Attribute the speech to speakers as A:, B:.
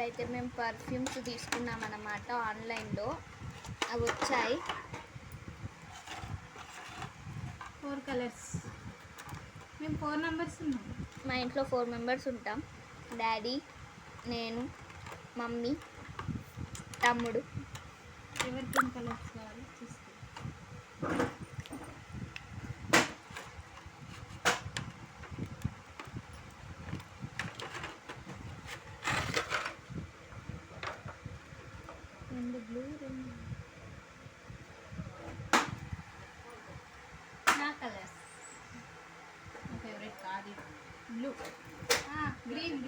A: ఇప్పుడైతే మేము పర్ఫ్యూమ్స్ తీసుకున్నాం అన్నమాట ఆన్లైన్లో. అవి వచ్చాయి
B: 4 కలర్స్. మేము 4 మెంబర్స్ ఉన్నాం.
A: మా ఇంట్లో 4 మెంబర్స్ ఉంటాం. డాడీ, నేను, మమ్మీ, తమ్ముడు.
B: ఎవరికి ఏం కలర్స్ కావాలి చూసుకో. రెండు బ్లూ, రెండు నా కలర్స్. నా ఫేవరెట్ కాదు బ్లూ, గ్రీన్.